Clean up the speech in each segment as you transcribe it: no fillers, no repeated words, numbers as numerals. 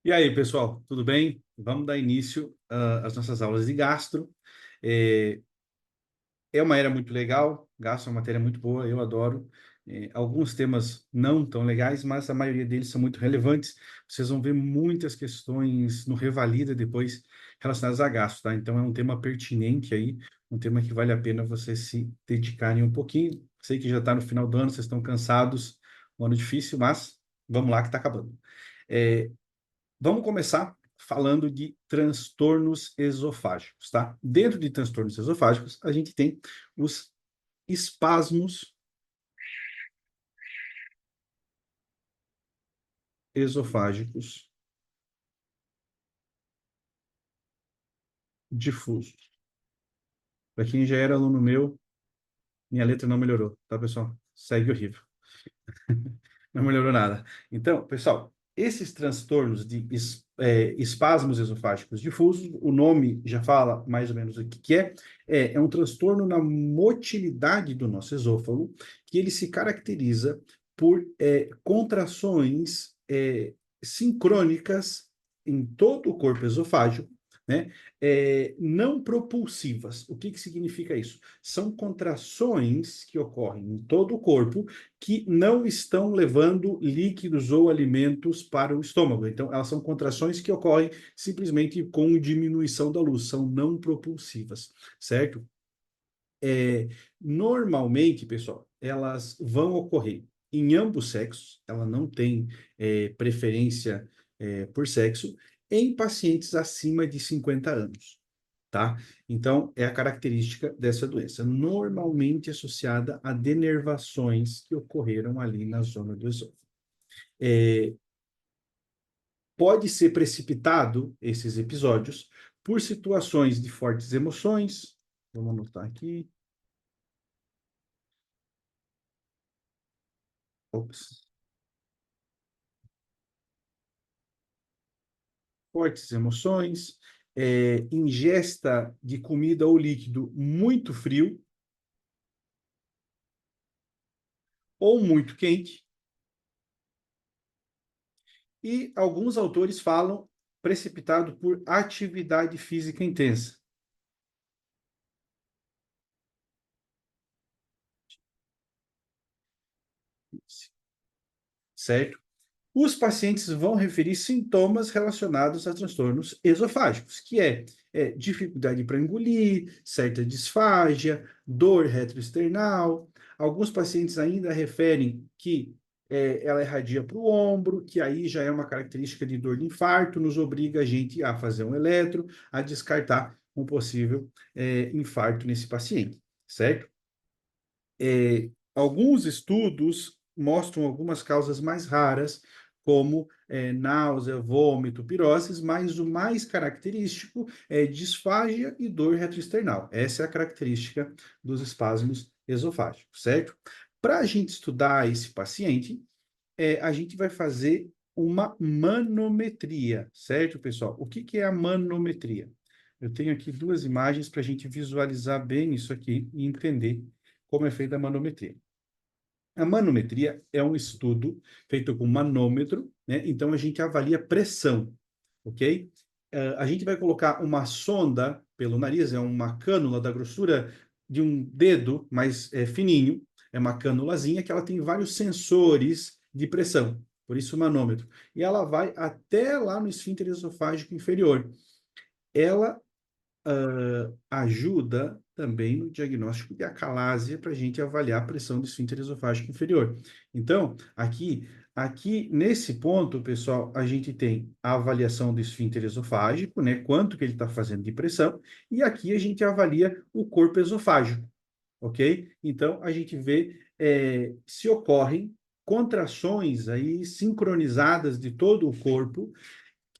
E aí, pessoal, tudo bem? Vamos dar início às nossas aulas de gastro. É, é uma área muito legal, gastro é uma matéria muito boa, eu adoro. Alguns temas não tão legais, mas a maioria deles são muito relevantes. Vocês vão ver muitas questões no Revalida depois relacionadas a gastro, tá? Então é um tema pertinente aí, um tema que vale a pena vocês se dedicarem um pouquinho. Sei que já está no final do ano, vocês estão cansados, um ano difícil, mas vamos lá que está acabando. É, Vamos começar falando de transtornos esofágicos, tá? Dentro de transtornos esofágicos, a gente tem os espasmos esofágicos difusos. Para quem já era aluno meu, minha letra não melhorou, tá, pessoal? Segue horrível. Não melhorou nada. Então, pessoal, esses transtornos de espasmos esofágicos difusos, o nome já fala mais ou menos o que que é. É um transtorno na motilidade do nosso esôfago, que ele se caracteriza por contrações sincrônicas em todo o corpo esofágico, né? Não propulsivas. O que que significa isso? São contrações que ocorrem em todo o corpo que não estão levando líquidos ou alimentos para o estômago. Então, elas são contrações que ocorrem simplesmente com diminuição da luz, são não propulsivas, certo? É, Normalmente, pessoal, elas vão ocorrer em ambos sexos, ela não tem preferência por sexo, em pacientes acima de 50 anos, tá? Então, é a característica dessa doença, normalmente associada a denervações que ocorreram ali na zona do esôfago. É, Pode ser precipitado, esses episódios, por situações de fortes emoções, vamos anotar aqui, ops, fortes emoções, ingesta de comida ou líquido muito frio ou muito quente, e alguns autores falam precipitado por atividade física intensa, certo? Os pacientes vão referir sintomas relacionados a transtornos esofágicos, que dificuldade para engolir, certa disfagia, dor retroesternal. Alguns pacientes ainda referem que ela irradia para o ombro, que aí já é uma característica de dor de infarto, nos obriga a gente a fazer um eletro, a descartar um possível infarto nesse paciente, certo? Alguns estudos mostram algumas causas mais raras, como náusea, vômito, piroses, mas o mais característico é disfagia e dor retroesternal. Essa é a característica dos espasmos esofágicos, certo? Para a gente estudar esse paciente, a gente vai fazer uma manometria, certo, pessoal? O que que é a manometria? Eu tenho aqui duas imagens para a gente visualizar bem isso aqui e entender como é feita a manometria. A manometria é um estudo feito com manômetro, né? Então a gente avalia pressão, ok? A gente vai colocar uma sonda pelo nariz, é uma cânula da grossura de um dedo, mais fininho, é uma cânulazinha que ela tem vários sensores de pressão, por isso o manômetro. E ela vai até lá no esfíncter esofágico inferior. Ela ajuda também no diagnóstico de acalásia para a gente avaliar a pressão do esfíncter esofágico inferior. Então, aqui nesse ponto, pessoal, a gente tem a avaliação do esfíncter esofágico, né? Quanto que ele está fazendo de pressão, e aqui a gente avalia o corpo esofágico, ok? Então, a gente vê se ocorrem contrações aí sincronizadas de todo o corpo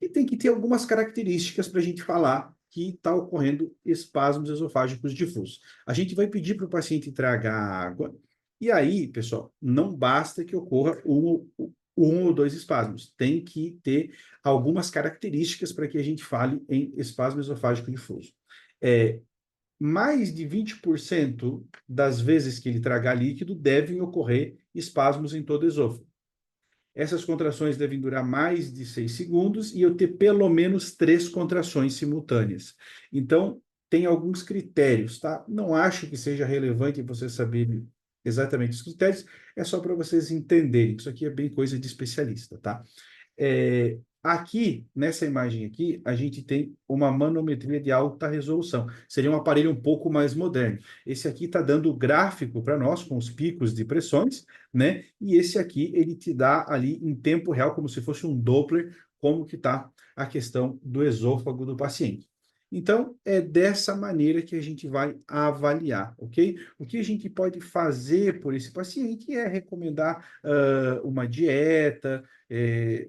e tem que ter algumas características para a gente falar que está ocorrendo espasmos esofágicos difusos. A gente vai pedir para o paciente tragar água, e aí, pessoal, não basta que ocorra um ou dois espasmos, tem que ter algumas características para que a gente fale em espasmo esofágico difuso. É, Mais de 20% das vezes que ele tragar líquido devem ocorrer espasmos em todo o esôfago. essas contrações devem durar mais de 6 segundos e eu ter pelo menos 3 contrações simultâneas. Então, tem alguns critérios, tá? Não acho que seja relevante você saber exatamente os critérios, é só para vocês entenderem. Isso aqui é bem coisa de especialista, tá? Aqui, nessa imagem aqui, a gente tem uma manometria de alta resolução. Seria um aparelho um pouco mais moderno. Esse aqui está dando o gráfico para nós, com os picos de pressões, né? E esse aqui, ele te dá ali em tempo real, como se fosse um Doppler, como que está a questão do esôfago do paciente. Então, é dessa maneira que a gente vai avaliar, ok? O que a gente pode fazer por esse paciente é recomendar uma dieta,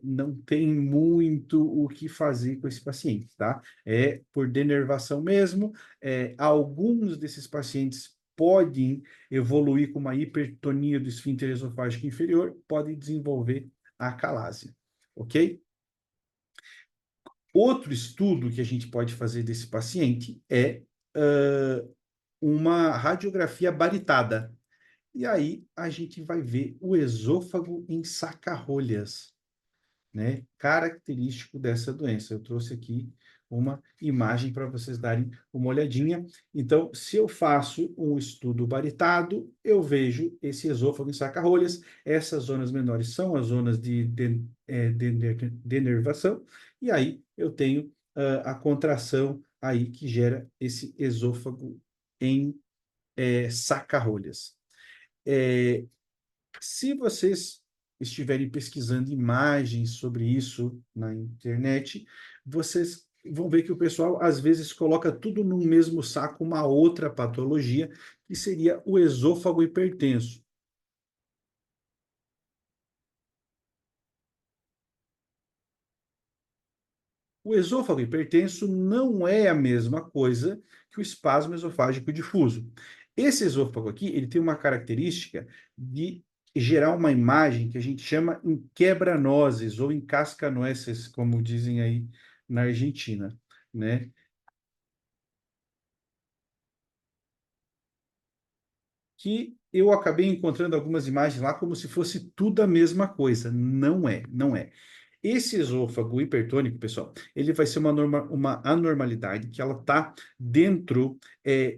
não tem muito o que fazer com esse paciente, tá? É por denervação mesmo. Alguns desses pacientes podem evoluir com uma hipertonia do esfíncter esofágico inferior, podem desenvolver acalásia, ok? Outro estudo que a gente pode fazer desse paciente é uma radiografia baritada. E aí a gente vai ver o esôfago em saca-rolhas, né, característico dessa doença. Eu trouxe aqui uma imagem para vocês darem uma olhadinha. Então, se eu faço um estudo baritado, eu vejo esse esôfago em saca-rolhas. Essas zonas menores são as zonas de denervação, e aí eu tenho a contração aí que gera esse esôfago em saca-rolhas. É, Se vocês estiverem pesquisando imagens sobre isso na internet, vocês vão ver que o pessoal às vezes coloca tudo no mesmo saco uma outra patologia, que seria o esôfago hipertenso. O esôfago hipertenso não é a mesma coisa que o espasmo esofágico difuso. Esse esôfago aqui, ele tem uma característica de gerar uma imagem que a gente chama em quebra-nozes ou em casca-nueces, como dizem aí na Argentina, né? Que eu acabei encontrando algumas imagens lá como se fosse tudo a mesma coisa. Não é, não é. Esse esôfago hipertônico, pessoal, ele vai ser uma anormalidade que ela está dentro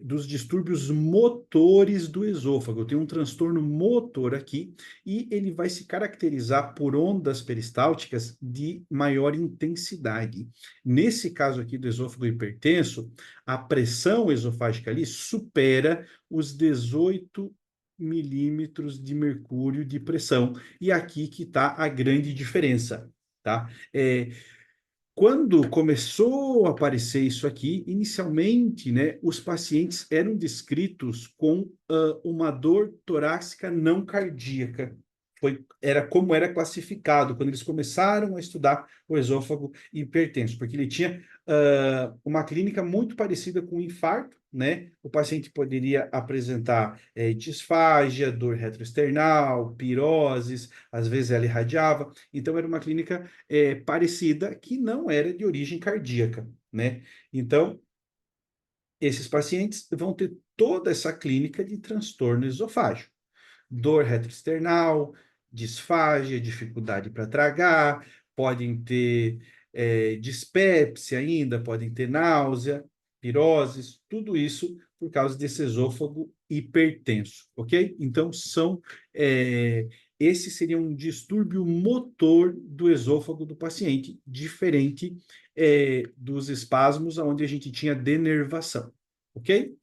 dos distúrbios motores do esôfago. Tem um transtorno motor aqui e ele vai se caracterizar por ondas peristálticas de maior intensidade. Nesse caso aqui do esôfago hipertenso, a pressão esofágica ali supera os 18 milímetros de mercúrio de pressão. E aqui que está a grande diferença, tá? Quando começou a aparecer isso aqui, inicialmente, né, os pacientes eram descritos com uma dor torácica não cardíaca. Era como era classificado quando eles começaram a estudar o esôfago hipertenso, porque ele tinha uma clínica muito parecida com um infarto, né? O paciente poderia apresentar disfagia, dor retroesternal, piroses, às vezes ela irradiava. Então, era uma clínica parecida que não era de origem cardíaca, né? Então, esses pacientes vão ter toda essa clínica de transtorno esofágico. Dor retroesternal, disfagia, dificuldade para tragar, podem ter dispepsia ainda, podem ter náusea, piroses, tudo isso por causa desse esôfago hipertenso, ok? Então, esse seria um distúrbio motor do esôfago do paciente, diferente dos espasmos, onde a gente tinha denervação, ok?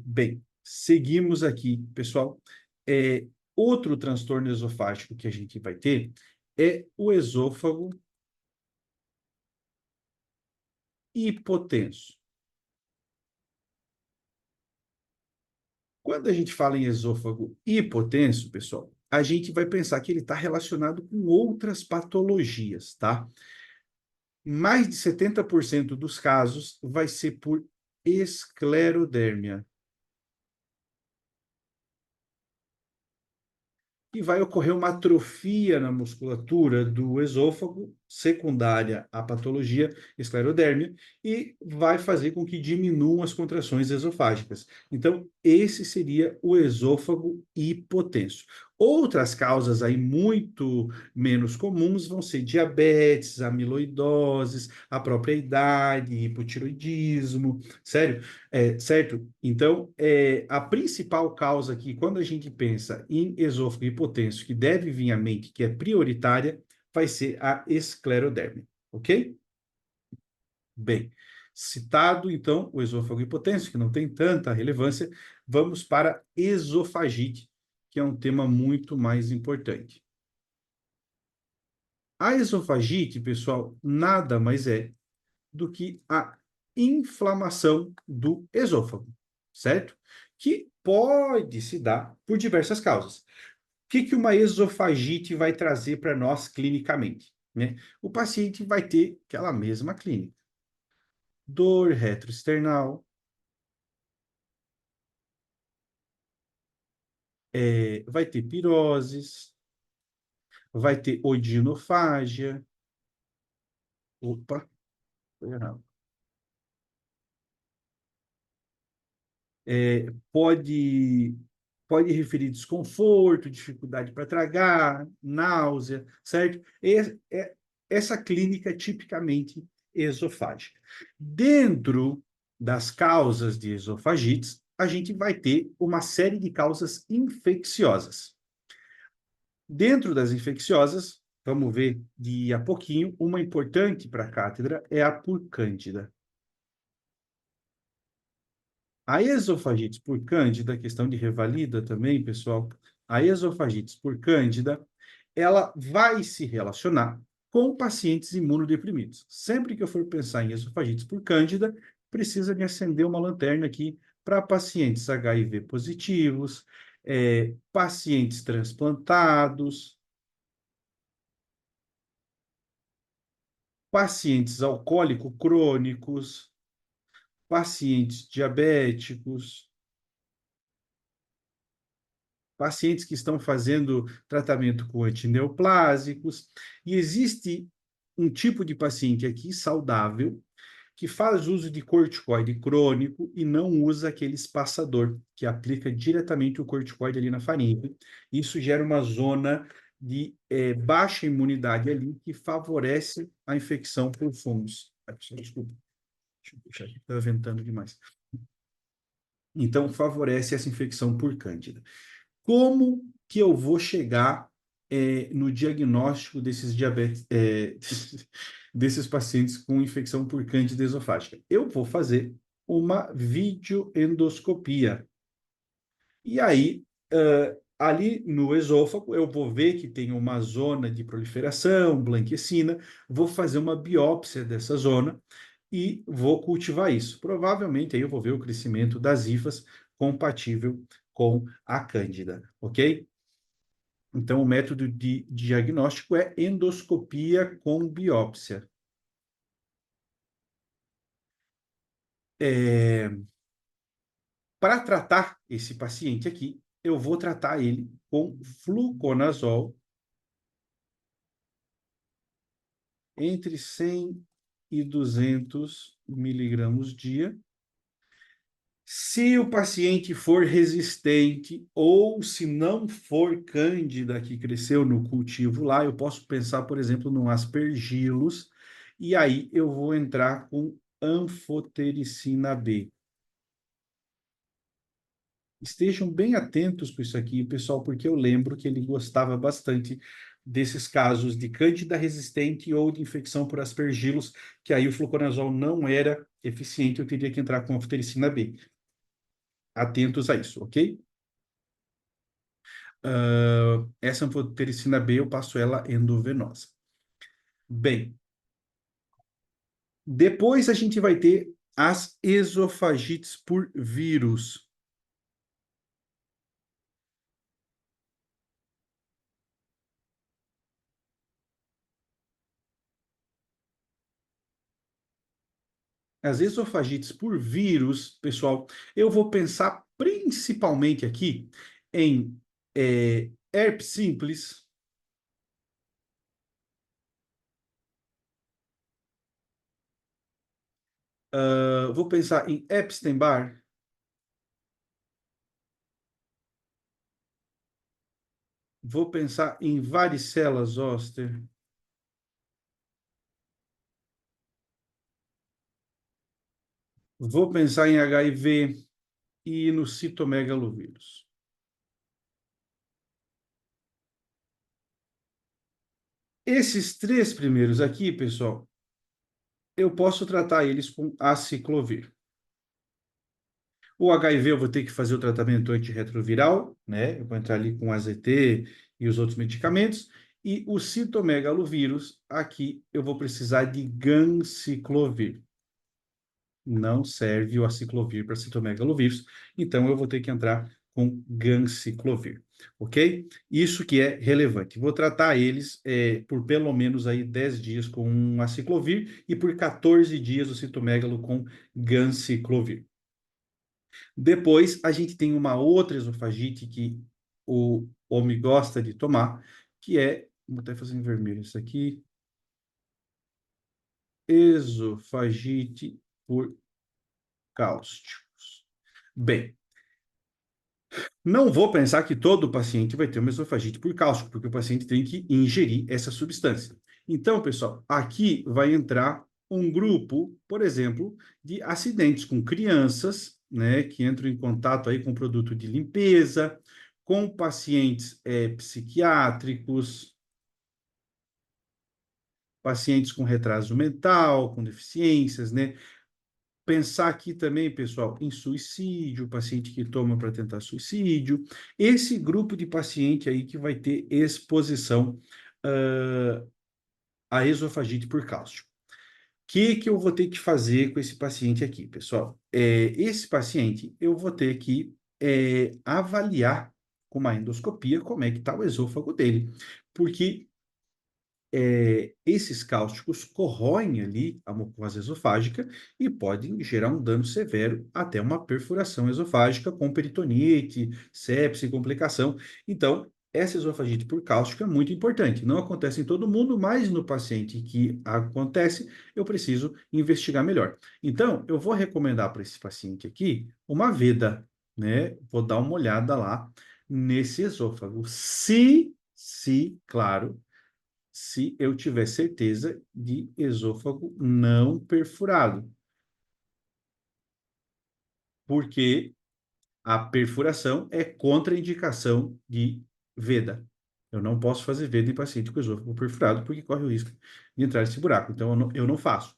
Bem, seguimos aqui, pessoal. É, Outro transtorno esofágico que a gente vai ter é o esôfago hipotenso. Quando a gente fala em esôfago hipotenso, pessoal, a gente vai pensar que ele está relacionado com outras patologias, tá? Mais de 70% dos casos vai ser por esclerodérmia. E vai ocorrer uma atrofia na musculatura do esôfago, secundária à patologia esclerodérmia, e vai fazer com que diminuam as contrações esofágicas. Então, esse seria o esôfago hipotenso. Outras causas aí muito menos comuns vão ser diabetes, amiloidoses, a própria idade, hipotiroidismo, sério, certo? Então, a principal causa aqui, quando a gente pensa em esôfago hipotenso, que deve vir à mente, que é prioritária, vai ser a esclerodermia, ok? Bem, citado então o esôfago hipotenso, que não tem tanta relevância, vamos para esofagite, que é um tema muito mais importante. A esofagite, pessoal, nada mais é do que a inflamação do esôfago, certo? Que pode se dar por diversas causas. O que uma esofagite vai trazer para nós clinicamente, né? O paciente vai ter aquela mesma clínica: dor retroesternal, vai ter piroses, vai ter odinofágia. Opa, foi errado. Pode, pode referir desconforto, dificuldade para tragar, náusea, certo? Essa clínica é tipicamente esofágica. Dentro das causas de esofagites, a gente vai ter uma série de causas infecciosas. Dentro das infecciosas, vamos ver de a pouquinho, uma importante para a cátedra é a por Cândida. A esofagite por Cândida, questão de revalida também, pessoal, a esofagite por Cândida, ela vai se relacionar com pacientes imunodeprimidos. Sempre que eu for pensar em esofagites por Cândida, precisa me acender uma lanterna aqui para pacientes HIV positivos, pacientes transplantados, pacientes alcoólicos crônicos, pacientes diabéticos, pacientes que estão fazendo tratamento com antineoplásicos. E existe um tipo de paciente aqui saudável que faz uso de corticoide crônico e não usa aquele espaçador, que aplica diretamente o corticoide ali na faringe. Isso gera uma zona de baixa imunidade ali que favorece a infecção por fungos. Desculpa, deixa eu puxar aqui, está ventando demais. Então, favorece essa infecção por cândida. Como que eu vou chegar no diagnóstico desses diabetes, desses pacientes com infecção por cândida esofágica? Eu vou fazer uma videoendoscopia. E aí, ali no esôfago, eu vou ver que tem uma zona de proliferação, blanquecina, vou fazer uma biópsia dessa zona e vou cultivar isso. Provavelmente aí eu vou ver o crescimento das hifas compatível com a cândida, ok? Então, o método de diagnóstico é endoscopia com biópsia. Para tratar esse paciente aqui, eu vou tratar ele com fluconazol entre 100 e 200 miligramas dia. Se o paciente for resistente ou se não for cândida que cresceu no cultivo lá, eu posso pensar, por exemplo, no aspergillus, e aí eu vou entrar com anfotericina B. Estejam bem atentos com isso aqui, pessoal, porque eu lembro que ele gostava bastante desses casos de cândida resistente ou de infecção por aspergillus, que aí o fluconazol não era eficiente, eu teria que entrar com anfotericina B. Atentos a isso, ok? Essa anfotericina B eu passo ela endovenosa. Bem, depois a gente vai ter as esofagites por vírus. As esofagites por vírus, pessoal, eu vou pensar principalmente aqui em herpes simples, vou pensar em Epstein-Barr, Vou pensar em varicela zoster. Vou pensar em HIV e no citomegalovírus. Esses três primeiros aqui, pessoal, eu posso tratar eles com aciclovir. O HIV eu vou ter que fazer o tratamento antirretroviral, né? Eu vou entrar ali com AZT e os outros medicamentos. E o citomegalovírus, aqui eu vou precisar de ganciclovir. Não serve o aciclovir para citomegalovírus, então eu vou ter que entrar com ganciclovir, ok? Isso que é relevante. Vou tratar eles por pelo menos aí 10 dias com um aciclovir e por 14 dias o citomegalo com ganciclovir. Depois, a gente tem uma outra esofagite que o homem gosta de tomar, que é, vou até fazer em vermelho isso aqui, esofagite por cáusticos. Bem, não vou pensar que todo paciente vai ter uma esofagite por cálcico, porque o paciente tem que ingerir essa substância. Então, pessoal, aqui vai entrar um grupo, por exemplo, de acidentes com crianças, né, que entram em contato aí com produto de limpeza, com pacientes psiquiátricos, pacientes com retraso mental, com deficiências, né? Pensar aqui também, pessoal, em suicídio, paciente que toma para tentar suicídio, esse grupo de paciente aí que vai ter exposição à esofagite por cálcio. O que eu vou ter que fazer com esse paciente aqui, pessoal? Esse paciente eu vou ter que avaliar com uma endoscopia como é que está o esôfago dele, porque esses cáusticos corroem ali a mucosa esofágica e podem gerar um dano severo, até uma perfuração esofágica com peritonite, sepse, complicação. Então, essa esofagite por cáustico é muito importante. Não acontece em todo mundo, mas no paciente que acontece, eu preciso investigar melhor. Então, eu vou recomendar para esse paciente aqui uma veda, né? Vou dar uma olhada lá nesse esôfago. Claro, se eu tiver certeza de esôfago não perfurado, porque a perfuração é contraindicação de veda. Eu não posso fazer veda em paciente com esôfago perfurado, porque corre o risco de entrar nesse buraco. Então, eu não faço.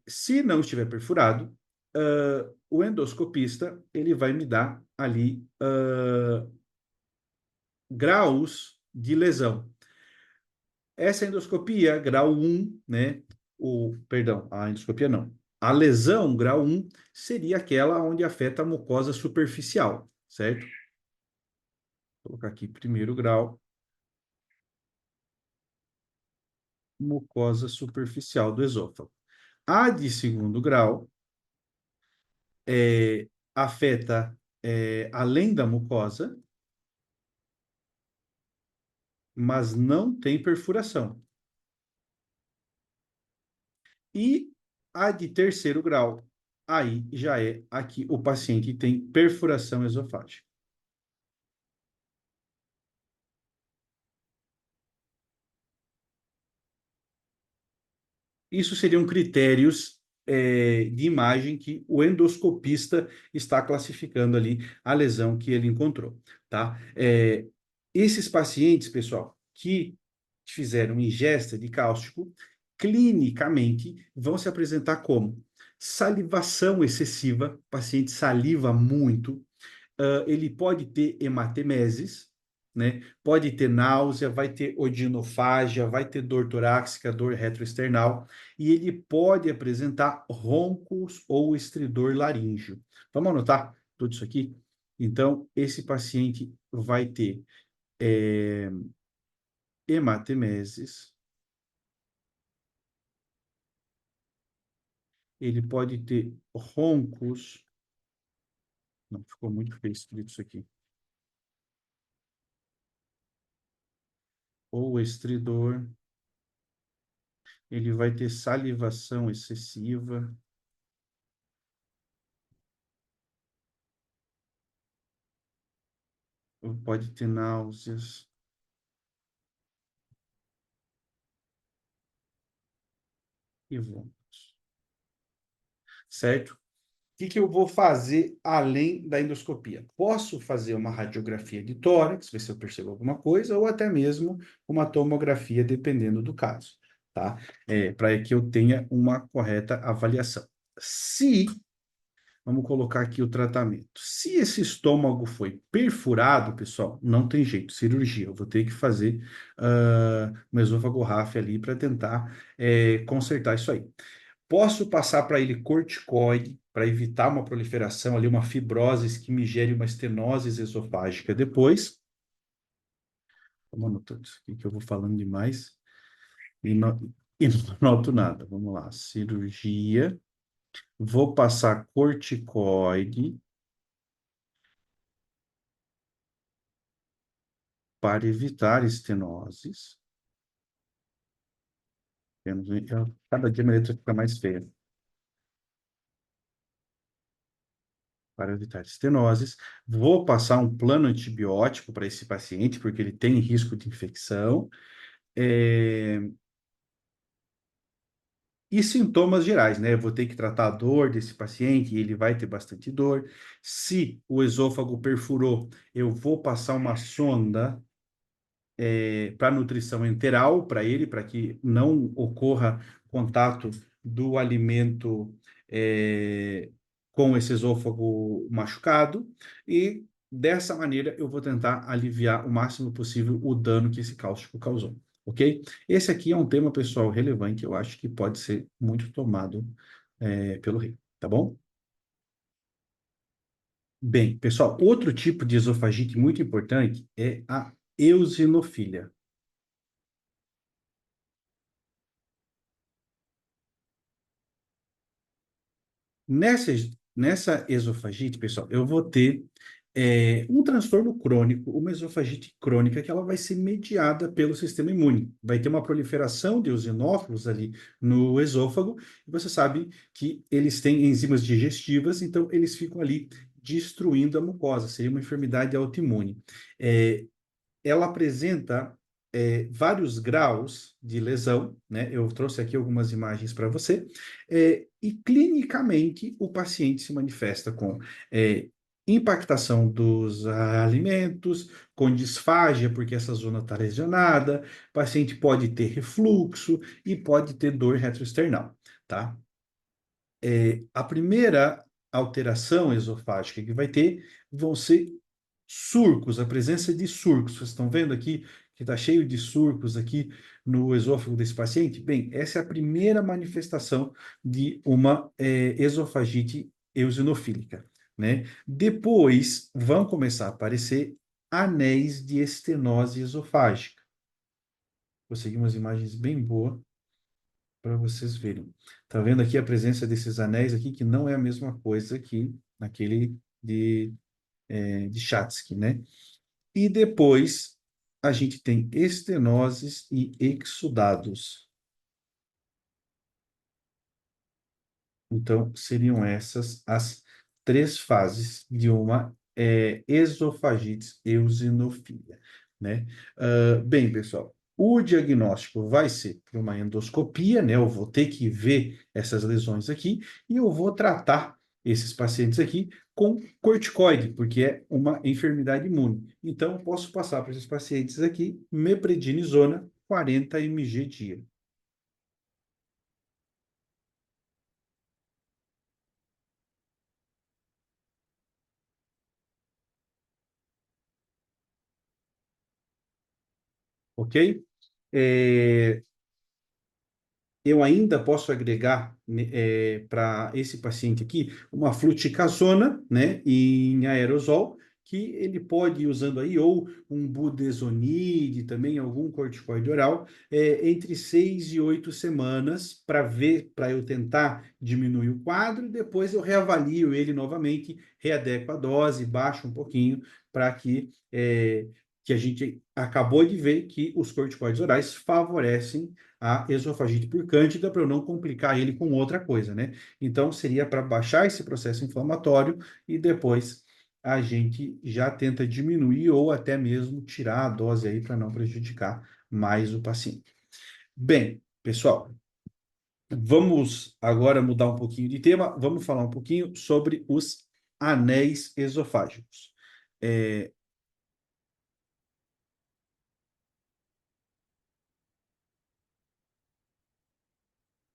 Se não estiver perfurado, o endoscopista ele vai me dar ali graus de lesão. Essa endoscopia, grau 1, né? Perdão, a endoscopia não. A lesão, grau 1, seria aquela onde afeta a mucosa superficial, certo? Vou colocar aqui primeiro grau, mucosa superficial do esôfago. A de segundo grau afeta além da mucosa, mas não tem perfuração. E a de terceiro grau, aí já é aqui o paciente tem perfuração esofágica. Isso seriam critérios de imagem que o endoscopista está classificando ali a lesão que ele encontrou, tá? Esses pacientes, pessoal, que fizeram ingesta de cáustico, clinicamente vão se apresentar como salivação excessiva, o paciente saliva muito, ele pode ter hematemeses, né? Pode ter náusea, vai ter odinofagia, vai ter dor torácica, dor retroesternal, e ele pode apresentar roncos ou estridor laríngeo. Vamos anotar tudo isso aqui? Então, esse paciente vai ter hematemeses, ele pode ter roncos, não, ficou muito feio escrito isso aqui, ou estridor, ele vai ter salivação excessiva, pode ter náuseas e vômitos, certo? Que eu vou fazer além da endoscopia? Posso fazer uma radiografia de tórax, ver se eu percebo alguma coisa, ou até mesmo uma tomografia, dependendo do caso, tá? Para que eu tenha uma correta avaliação. Se, vamos colocar aqui o tratamento, se esse estômago foi perfurado, pessoal, não tem jeito, cirurgia, eu vou ter que fazer um esôfago RAF ali para tentar consertar isso aí. Posso passar para ele corticoide para evitar uma proliferação ali, uma fibrose que me gere uma estenose esofágica depois. Vamos anotando isso aqui que eu vou falando demais e não anoto nada. Vamos lá, cirurgia. Vou passar corticoide para evitar estenoses. Cada dia minha letra fica mais feia. Para evitar estenoses. Vou passar um plano antibiótico para esse paciente, porque ele tem risco de infecção. É, E sintomas gerais, né? Eu vou ter que tratar a dor desse paciente, ele vai ter bastante dor. Se o esôfago perfurou, eu vou passar uma sonda para nutrição enteral para ele, para que não ocorra contato do alimento com esse esôfago machucado. E dessa maneira eu vou tentar aliviar o máximo possível o dano que esse cáustico causou. Ok? Esse aqui é um tema, pessoal, relevante, eu acho que pode ser muito tomado pelo rei, tá bom? Bem, pessoal, outro tipo de esofagite muito importante é a eosinofilia. Nessa, nessa esofagite, pessoal, eu vou ter um transtorno crônico, uma esofagite crônica, que ela vai ser mediada pelo sistema imune. Vai ter uma proliferação de eosinófilos ali no esôfago, e você sabe que eles têm enzimas digestivas, então eles ficam ali destruindo a mucosa, seria uma enfermidade autoimune. É, ela apresenta vários graus de lesão, né? Eu trouxe aqui algumas imagens para você, e clinicamente o paciente se manifesta com impactação dos alimentos, com disfagia, porque essa zona está lesionada, o paciente pode ter refluxo e pode ter dor retroesternal, tá? A primeira alteração esofágica que vai ter vão ser surcos, a presença de surcos. Vocês estão vendo aqui que está cheio de surcos aqui no esôfago desse paciente? Bem, essa é a primeira manifestação de uma esofagite eosinofílica, né? Depois vão começar a aparecer anéis de estenose esofágica. Vou seguir umas imagens bem boas para vocês verem. Tá vendo aqui a presença desses anéis aqui, que não é a mesma coisa que naquele de Chatsky, né? E depois a gente tem estenoses e exudados. Então, seriam essas as três fases de uma esofagite eosinofília, né? Bem, pessoal, o diagnóstico vai ser por uma endoscopia, né? Eu vou ter que ver essas lesões aqui e eu vou tratar esses pacientes aqui com corticoide, porque é uma enfermidade imune. Então, eu posso passar para esses pacientes aqui meprednisona 40 mg dia. Ok? É, eu ainda posso agregar para esse paciente aqui uma fluticasona, né, em aerosol, que ele pode ir usando aí, ou um budesonide, também algum corticoide oral, entre 6 e 8 semanas, para ver, para eu tentar diminuir o quadro, e depois eu reavalio ele novamente, readequo a dose, baixo um pouquinho, para que a gente acabou de ver que os corticoides orais favorecem a esofagite por cândida para eu não complicar ele com outra coisa, né? Então, seria para baixar esse processo inflamatório e depois a gente já tenta diminuir ou até mesmo tirar a dose aí para não prejudicar mais o paciente. Bem, pessoal, vamos agora mudar um pouquinho de tema, vamos falar um pouquinho sobre os anéis esofágicos. É,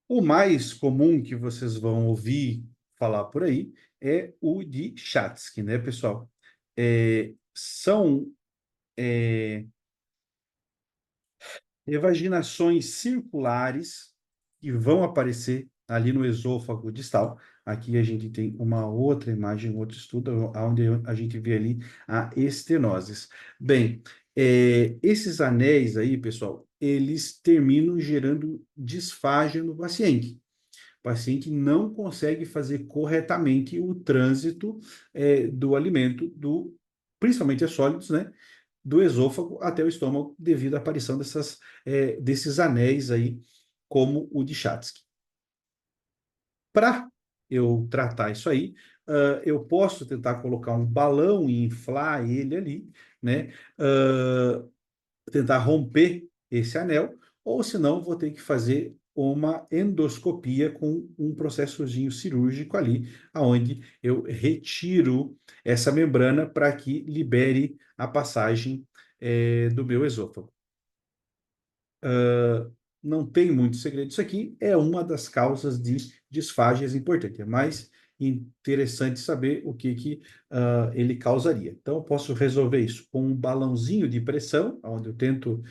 o mais comum que vocês vão ouvir falar por aí é o de Chatsky, né, pessoal? São evaginações circulares que vão aparecer ali no esôfago distal. Aqui a gente tem uma outra imagem, um outro estudo, onde a gente vê ali a estenoses. Bem, esses anéis aí, pessoal, eles terminam gerando disfagia no paciente. O paciente não consegue fazer corretamente o trânsito do alimento, principalmente é sólidos, né? Do esôfago até o estômago, devido à aparição desses anéis aí, como o de Chatsky. Para eu tratar isso aí, eu posso tentar colocar um balão e inflar ele ali, né? Tentar romper esse anel, ou senão vou ter que fazer uma endoscopia com um processozinho cirúrgico ali, aonde eu retiro essa membrana para que libere a passagem do meu esôfago. Não tem muito segredo isso aqui, é uma das causas de disfagias importante. É mais interessante saber o que ele causaria. Então, eu posso resolver isso com um balãozinho de pressão, onde eu tento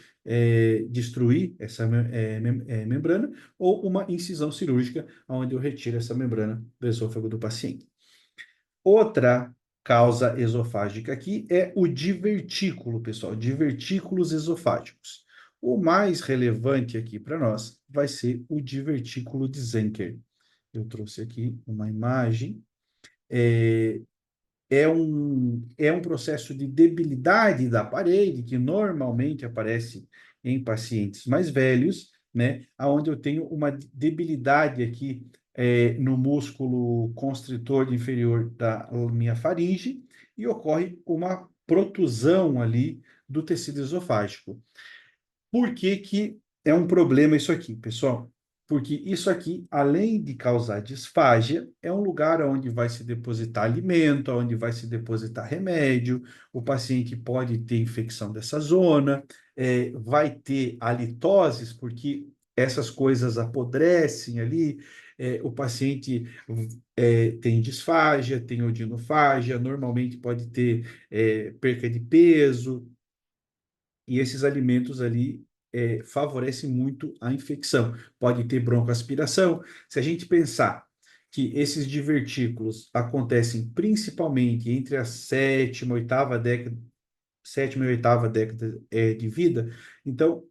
destruir essa membrana, ou uma incisão cirúrgica, onde eu retiro essa membrana do esôfago do paciente. Outra causa esofágica aqui é o divertículo, pessoal, divertículos esofágicos. O mais relevante aqui para nós vai ser o divertículo de Zenker. Eu trouxe aqui uma imagem. É, é um processo de debilidade da parede que normalmente aparece em pacientes mais velhos, né? Onde eu tenho uma debilidade aqui no músculo constritor inferior da minha faringe e ocorre uma protusão ali do tecido esofágico. Por que que é um problema isso aqui, pessoal? Porque isso aqui, além de causar disfagia, é um lugar onde vai se depositar alimento, onde vai se depositar remédio, o paciente pode ter infecção dessa zona, vai ter halitoses, porque essas coisas apodrecem ali, o paciente tem disfagia, tem odinofagia, normalmente pode ter perca de peso, e esses alimentos ali favorecem muito a infecção. Pode ter broncoaspiração. Se a gente pensar que esses divertículos acontecem principalmente entre a sétima e oitava década de vida, então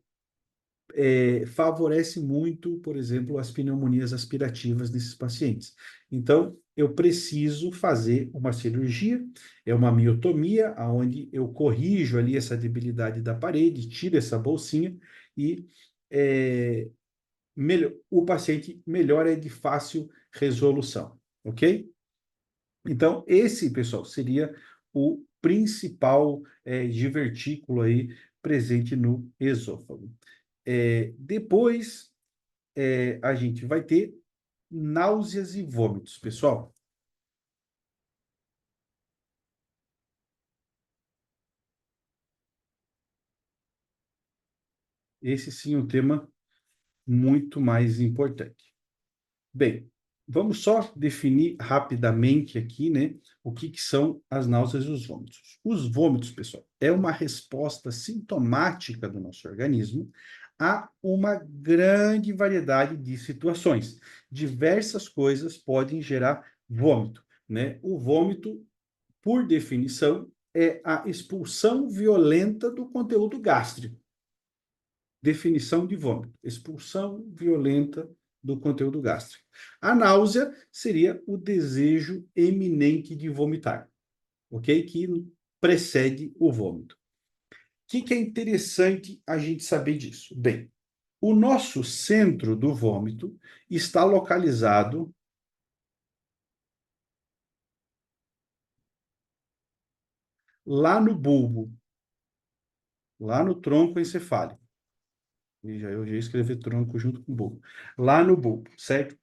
favorece muito, por exemplo, as pneumonias aspirativas nesses pacientes. Então, eu preciso fazer uma cirurgia, é uma miotomia, onde eu corrijo ali essa debilidade da parede, tiro essa bolsinha e o paciente melhora de fácil resolução, ok? Então, esse, pessoal, seria o principal divertículo aí presente no esôfago. Depois, a gente vai ter náuseas e vômitos, pessoal. Esse sim é um tema muito mais importante. Bem, vamos só definir rapidamente aqui, né, o que são as náuseas e os vômitos. Os vômitos, pessoal, é uma resposta sintomática do nosso organismo a uma grande variedade de situações. Diversas coisas podem gerar vômito, né? O vômito, por definição, é a expulsão violenta do conteúdo gástrico. Definição de vômito: expulsão violenta do conteúdo gástrico. A náusea seria o desejo eminente de vomitar, ok? Que precede o vômito. O que é interessante a gente saber disso? Bem, o nosso centro do vômito está localizado lá no bulbo, lá no tronco encefálico. Eu já escrevi tronco junto com bulbo. Lá no bulbo, certo?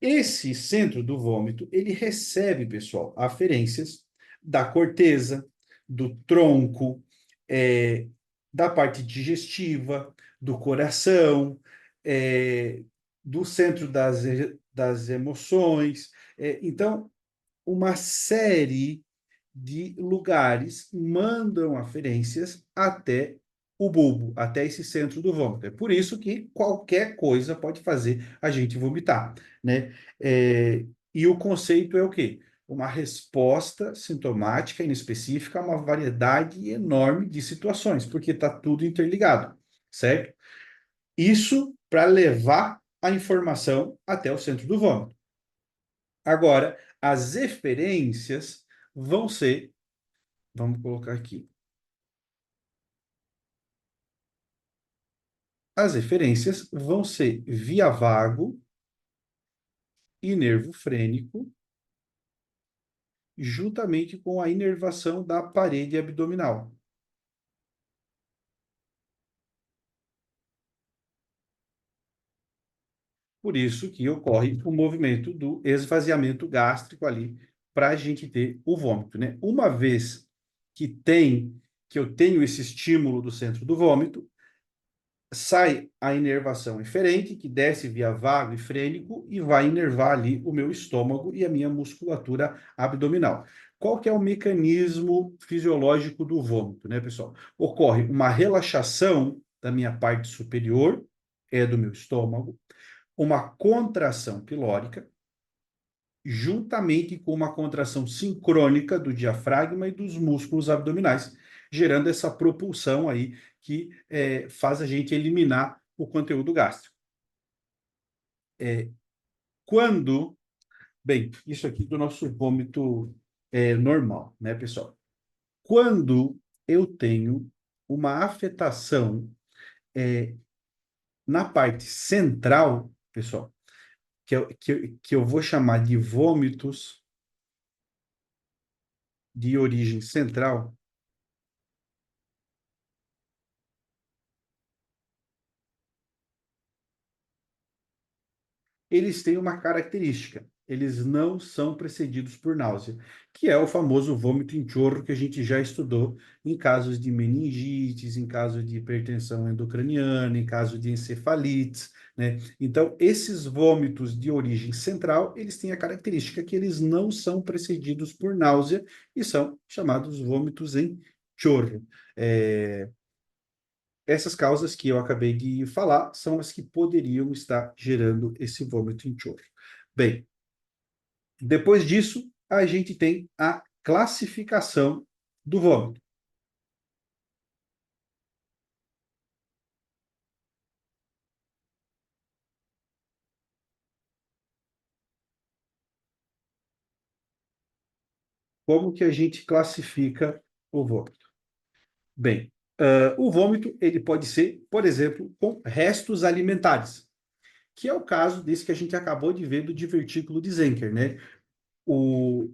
Esse centro do vômito, ele recebe, pessoal, aferências da corteza, do tronco, é, da parte digestiva, do coração, é, do centro das emoções. Então, uma série de lugares mandam aferências até o bulbo, até esse centro do vômito. É por isso que qualquer coisa pode fazer a gente vomitar, né? E o conceito é o quê? Uma resposta sintomática inespecífica a uma variedade enorme de situações, porque está tudo interligado, certo? Isso para levar a informação até o centro do vômito. Agora, as eferências vão ser, vamos colocar aqui, as referências vão ser via vago e nervo frênico, juntamente com a inervação da parede abdominal. Por isso que ocorre o movimento do esvaziamento gástrico ali, para a gente ter o vômito, né? Uma vez que eu tenho esse estímulo do centro do vômito, sai a inervação eferente, que desce via vago e frênico e vai inervar ali o meu estômago e a minha musculatura abdominal. Qual que é o mecanismo fisiológico do vômito, né, pessoal? Ocorre uma relaxação da minha parte superior, do meu estômago, uma contração pilórica, juntamente com uma contração sincrônica do diafragma e dos músculos abdominais, gerando essa propulsão aí que faz a gente eliminar o conteúdo gástrico. Quando, bem, isso aqui do nosso vômito normal, né, pessoal? Quando eu tenho uma afetação na parte central, pessoal, que eu vou chamar de vômitos de origem central, eles têm uma característica. Eles não são precedidos por náusea, que é o famoso vômito em chorro que a gente já estudou em casos de meningites, em casos de hipertensão endocraniana, em caso de encefalites, né? Então, esses vômitos de origem central, eles têm a característica que eles não são precedidos por náusea e são chamados vômitos em chorro. Essas causas que eu acabei de falar são as que poderiam estar gerando esse vômito em chorro. Bem, depois disso, a gente tem a classificação do vômito. Como que a gente classifica o vômito? Bem, o vômito ele pode ser, por exemplo, com restos alimentares, que é o caso desse que a gente acabou de ver do divertículo de Zenker, né? O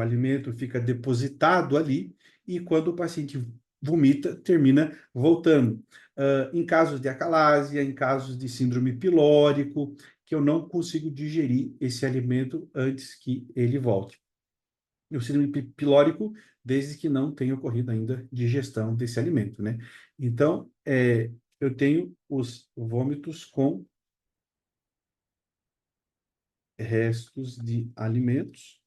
alimento fica depositado ali e quando o paciente vomita, termina voltando. Em casos de acalásia, em casos de síndrome pilórico, que eu não consigo digerir esse alimento antes que ele volte. E o síndrome pilórico, desde que não tenha ocorrido ainda digestão desse alimento, né? Então, eu tenho os vômitos com restos de alimentos.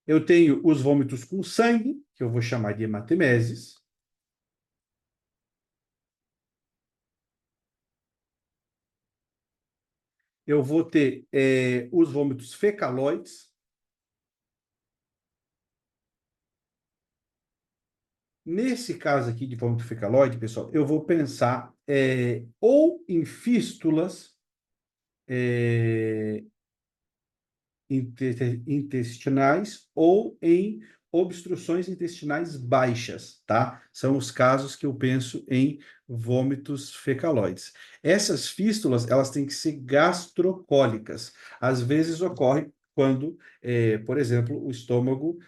Eu tenho os vômitos com sangue, que eu vou chamar de hematemeses. Eu vou ter os vômitos fecaloides. Nesse caso aqui de vômito fecaloide, pessoal, eu vou pensar ou em fístulas intestinais ou em obstruções intestinais baixas, tá? São os casos que eu penso em vômitos fecaloides. Essas fístulas, elas têm que ser gastrocólicas. Às vezes ocorre quando, por exemplo, o estômago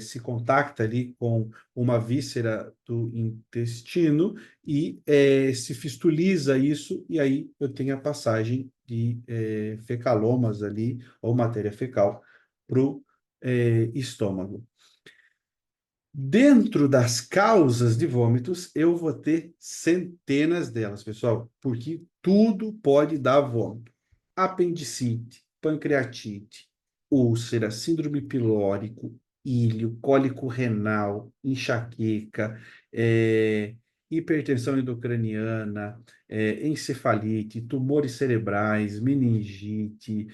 se contacta ali com uma víscera do intestino e se fistuliza isso, e aí eu tenho a passagem de fecalomas ali, ou matéria fecal, para o estômago. Dentro das causas de vômitos, eu vou ter centenas delas, pessoal, porque tudo pode dar vômito. Apendicite, pancreatite, úlcera, síndrome pilórico, íleo, cólico renal, enxaqueca, hipertensão endocraniana, encefalite, tumores cerebrais, meningite,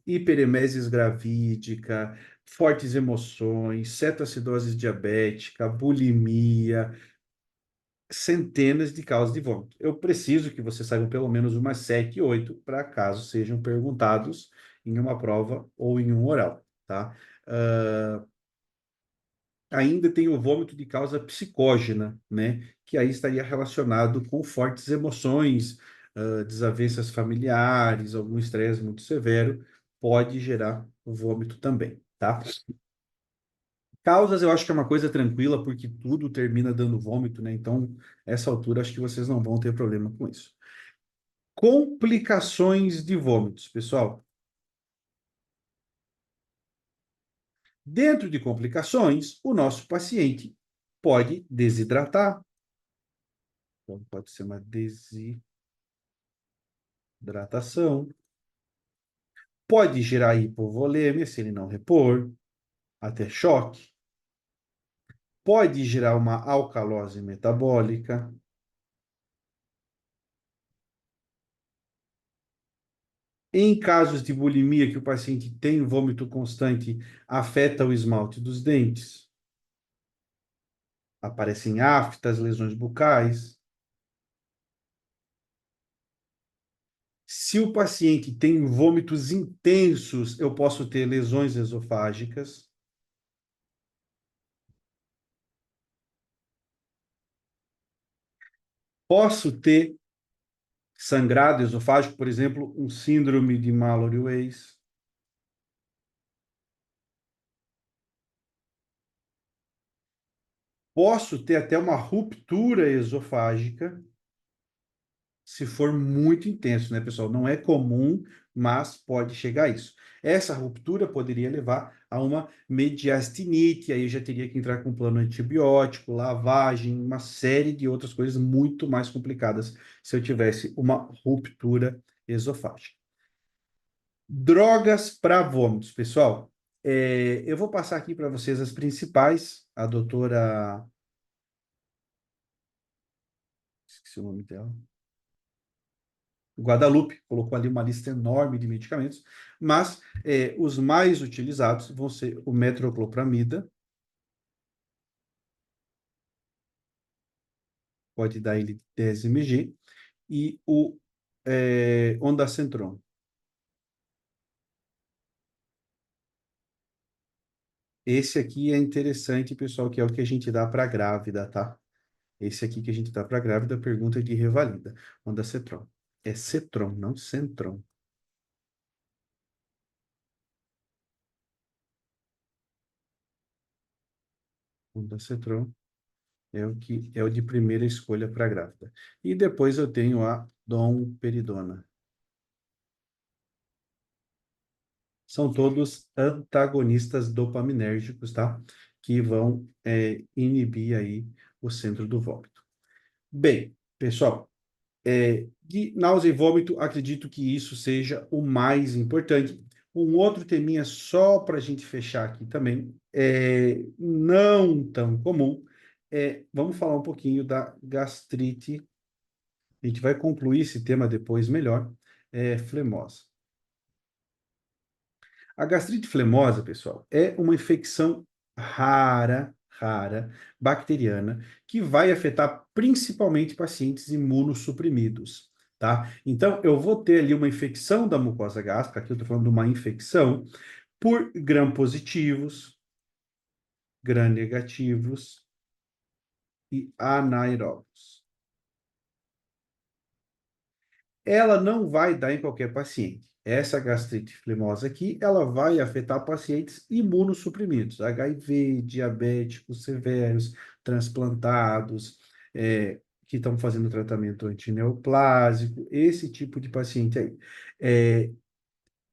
hiperemesis gravídica, fortes emoções, cetoacidose diabética, bulimia, centenas de causas de vômito. Eu preciso que vocês saibam pelo menos umas 7, 8, para caso sejam perguntados em uma prova ou em um oral, tá? Ainda tem o vômito de causa psicógena, né? Que aí estaria relacionado com fortes emoções, desavenças familiares, algum estresse muito severo, pode gerar o vômito também, tá? Causas eu acho que é uma coisa tranquila, porque tudo termina dando vômito, né? Então, essa altura, acho que vocês não vão ter problema com isso. Complicações de vômitos, pessoal. Dentro de complicações, o nosso paciente pode desidratar. Então, pode ser uma desidratação. Pode gerar hipovolêmia se ele não repor, até choque. Pode gerar uma alcalose metabólica. Em casos de bulimia, que o paciente tem vômito constante, afeta o esmalte dos dentes. Aparecem aftas, lesões bucais. Se o paciente tem vômitos intensos, eu posso ter lesões esofágicas. Posso ter sangrado esofágico, por exemplo, um síndrome de Mallory-Weiss. Posso ter até uma ruptura esofágica, se for muito intenso, né, pessoal? Não é comum, mas pode chegar a isso. Essa ruptura poderia levar a uma mediastinite, aí eu já teria que entrar com plano antibiótico, lavagem, uma série de outras coisas muito mais complicadas se eu tivesse uma ruptura esofágica. Drogas para vômitos, pessoal. Eu vou passar aqui para vocês as principais. A doutora. Esqueci o nome dela. Guadalupe colocou ali uma lista enorme de medicamentos, mas os mais utilizados vão ser o metoclopramida, pode dar ele 10 mg, e o ondansetron. Esse aqui é interessante, pessoal, que é o que a gente dá para grávida, tá? Esse aqui que a gente dá para grávida, pergunta de revalida. Ondansetron. É Cetron, não Centron. Ondansetron é o de primeira escolha para grávida. E depois eu tenho a domperidona. São todos antagonistas dopaminérgicos, tá? Que vão inibir aí o centro do vômito. Bem, pessoal, de náusea e vômito, acredito que isso seja o mais importante. Um outro teminha só para a gente fechar aqui também, não tão comum, vamos falar um pouquinho da gastrite. A gente vai concluir esse tema depois melhor, flemosa. A gastrite flemosa, pessoal, é uma infecção rara, bacteriana, que vai afetar principalmente pacientes imunossuprimidos, tá? Então, eu vou ter ali uma infecção da mucosa gástrica, aqui eu estou falando de uma infecção, por gram-positivos, gram-negativos e anaeróbios. Ela não vai dar em qualquer paciente. Essa gastrite flemosa aqui, ela vai afetar pacientes imunossuprimidos, HIV, diabéticos severos, transplantados, que estão fazendo tratamento antineoplásico, esse tipo de paciente aí.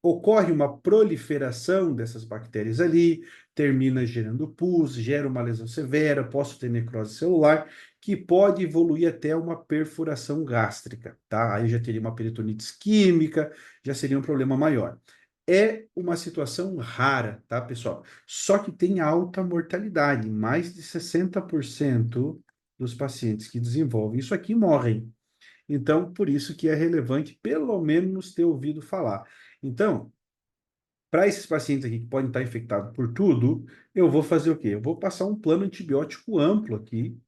Ocorre uma proliferação dessas bactérias ali, termina gerando pus, gera uma lesão severa, posso ter necrose celular, que pode evoluir até uma perfuração gástrica, tá? Aí já teria uma peritonitis isquêmica, já seria um problema maior. É uma situação rara, tá, pessoal? Só que tem alta mortalidade, mais de 60% dos pacientes que desenvolvem isso aqui morrem. Então, por isso que é relevante, pelo menos, ter ouvido falar. Então, para esses pacientes aqui que podem estar infectados por tudo, eu vou fazer o quê? Eu vou passar um plano antibiótico amplo aqui.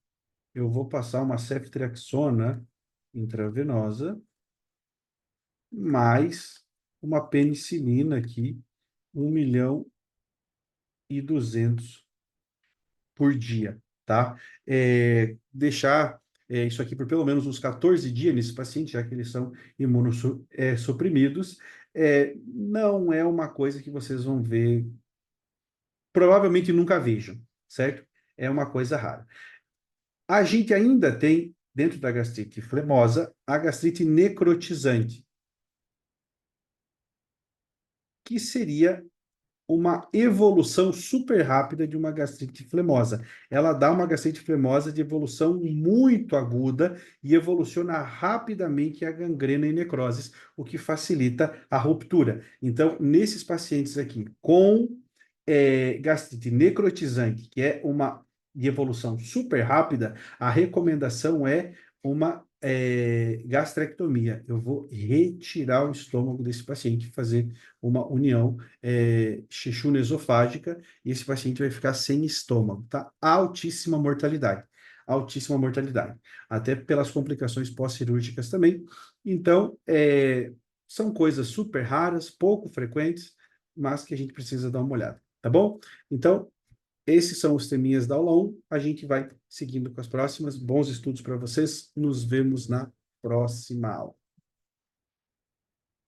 Eu vou passar uma ceftriaxona intravenosa, mais uma penicilina aqui, 1.200.000 por dia, tá? Deixar isso aqui por pelo menos uns 14 dias nesse paciente, já que eles são imunossuprimidos, não é uma coisa que vocês vão ver, provavelmente nunca vejam, certo? É uma coisa rara. A gente ainda tem, dentro da gastrite flemosa, a gastrite necrotizante, que seria uma evolução super rápida de uma gastrite flemosa. Ela dá uma gastrite flemosa de evolução muito aguda e evoluciona rapidamente a gangrena e necroses, o que facilita a ruptura. Então, nesses pacientes aqui com gastrite necrotizante, que é uma de evolução super rápida, a recomendação é uma gastrectomia. Eu vou retirar o estômago desse paciente, fazer uma união esofágica, e esse paciente vai ficar sem estômago, tá? Altíssima mortalidade. Altíssima mortalidade. Até pelas complicações pós-cirúrgicas também. Então, são coisas super raras, pouco frequentes, mas que a gente precisa dar uma olhada, tá bom? Então, esses são os teminhas da aula 1. A gente vai seguindo com as próximas. Bons estudos para vocês. Nos vemos na próxima aula.